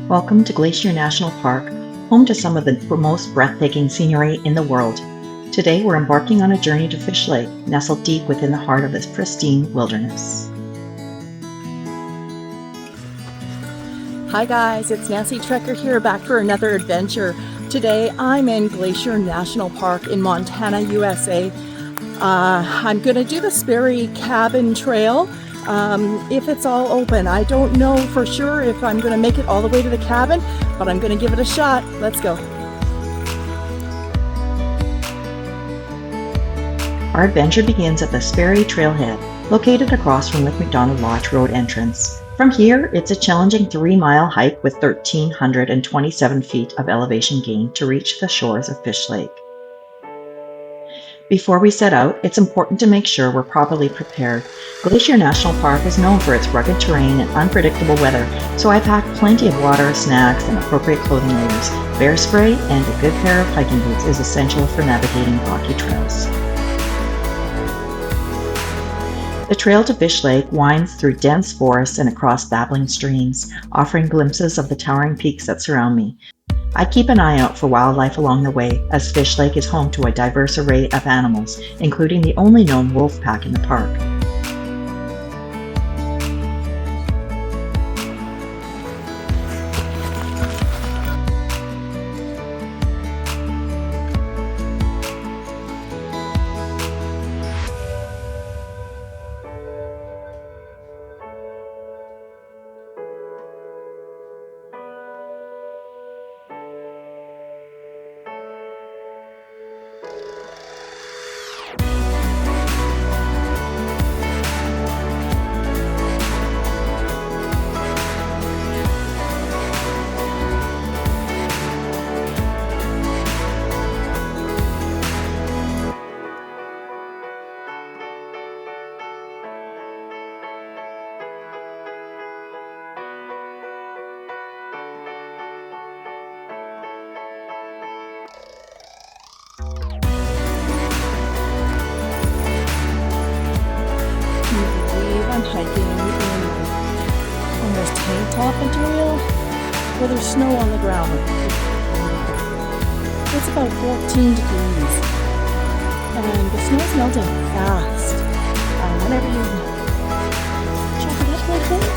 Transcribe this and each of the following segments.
Welcome to Glacier National Park, home to some of the most breathtaking scenery in the world. Today we're embarking on a journey to Fish Lake, nestled deep within the heart of this pristine wilderness. Hi guys, it's Nancy Trekker here, back for another adventure. Today I'm in Glacier National Park in Montana, USA. I'm going to do the Sperry Cabin Trail if it's all open. I don't know for sure if I'm going to make it all the way to the cabin, but I'm going to give it a shot. Let's go. Our adventure begins at the Sperry Trailhead, located across from Lake McDonald Lodge Road entrance. From here, it's a challenging 3-mile hike with 1,327 feet of elevation gain to reach the shores of Fish Lake. Before we set out, it's important to make sure we're properly prepared. Glacier National Park is known for its rugged terrain and unpredictable weather, so I packed plenty of water, snacks, and appropriate clothing layers. Bear spray and a good pair of hiking boots is essential for navigating rocky trails. The trail to Fish Lake winds through dense forests and across babbling streams, offering glimpses of the towering peaks that surround me. I keep an eye out for wildlife along the way, as Fish Lake is home to a diverse array of animals, including the only known wolf pack in the park. I'm hiking in almost tank top material where there's snow on the ground. It's about 14 degrees and the snow's melting fast. Whenever you chop it up like that,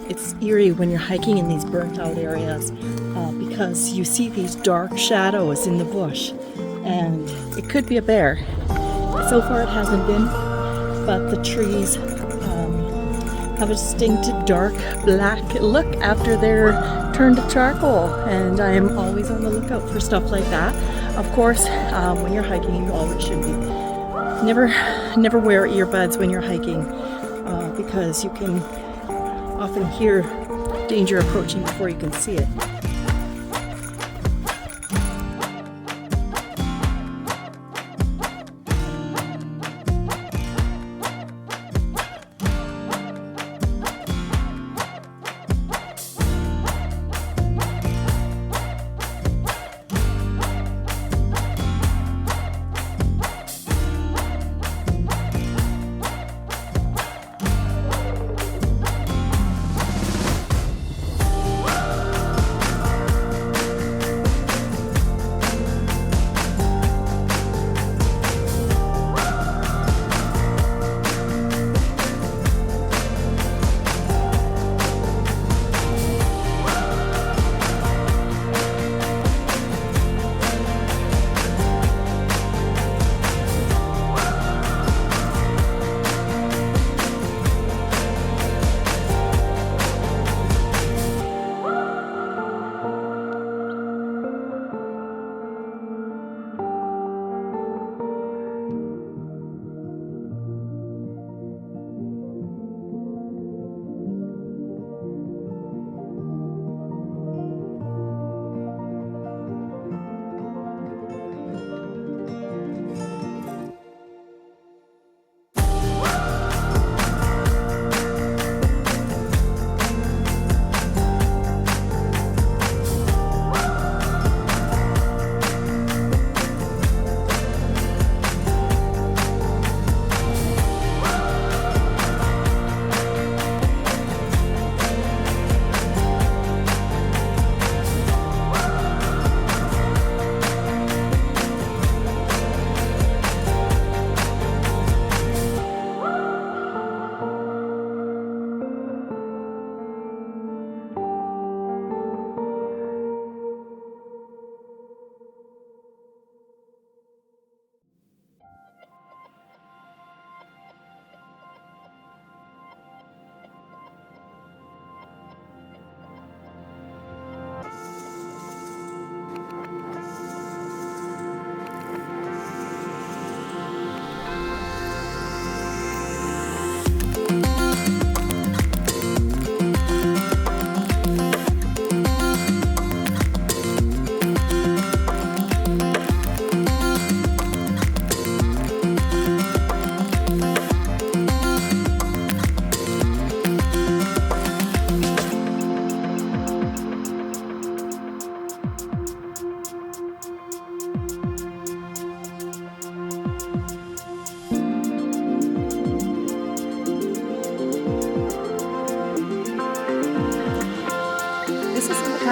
it's eerie when you're hiking in these burnt out areas because you see these dark shadows in the bush, and it could be a bear. So far it hasn't been, but the trees have a distinct dark black look after they're turned to charcoal, and I am always on the lookout for stuff like that. Of course, when you're hiking, you always should be. Never wear earbuds when you're hiking because you can often hear danger approaching before you can see it.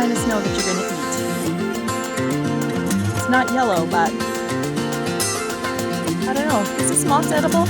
kind of snow that you're going to eat. It's not yellow, but I don't know. Is this moss edible?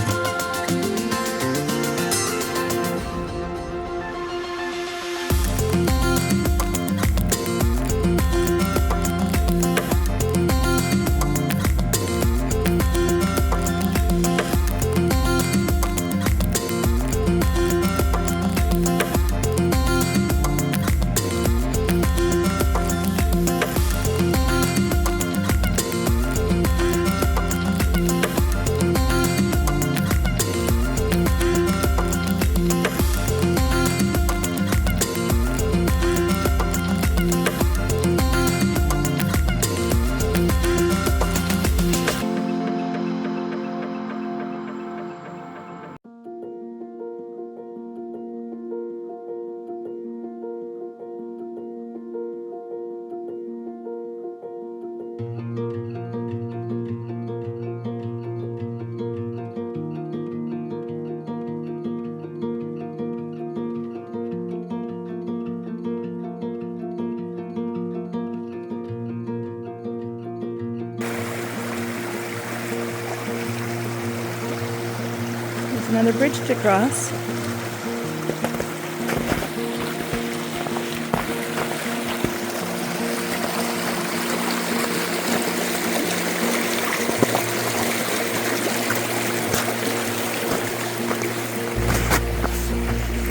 Another bridge to cross.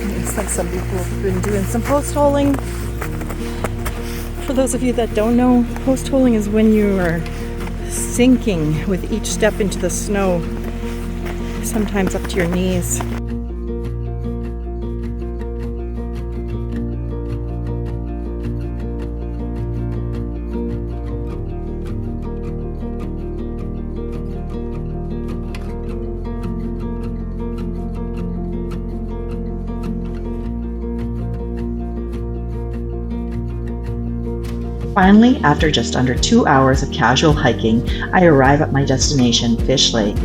Looks like some people have been doing some post holing. For those of you that don't know, post holing is when you are sinking with each step into the snow, sometimes up to your knees. Finally, after just under 2 hours of casual hiking, I arrive at my destination, Fish Lake.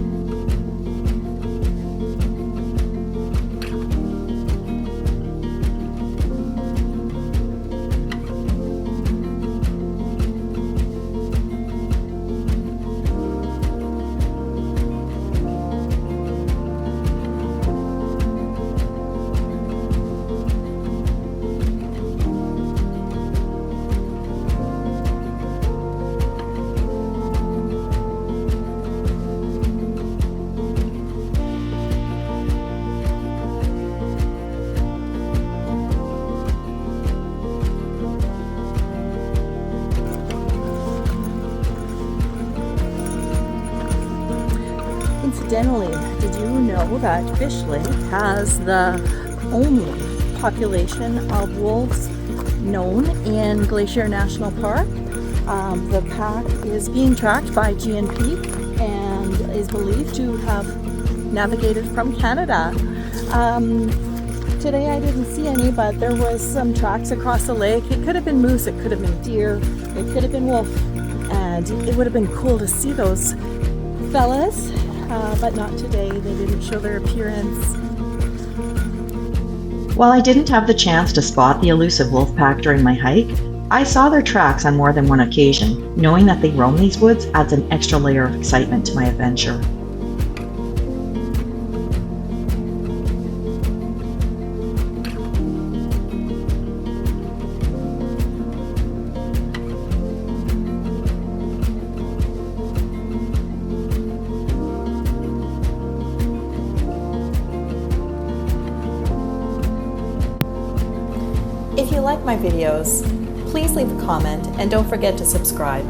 Incidentally, did you know that Fish Lake has the only population of wolves known in Glacier National Park? The pack is being tracked by GNP and is believed to have navigated from Canada. Today I didn't see any, but there was some tracks across the lake. It could have been moose, it could have been deer, it could have been wolf, and it would have been cool to see those fellas. But not today. They didn't show their appearance. While I didn't have the chance to spot the elusive wolf pack during my hike, I saw their tracks on more than one occasion. Knowing that they roam these woods adds an extra layer of excitement to my adventure. If you like my videos, please leave a comment and don't forget to subscribe.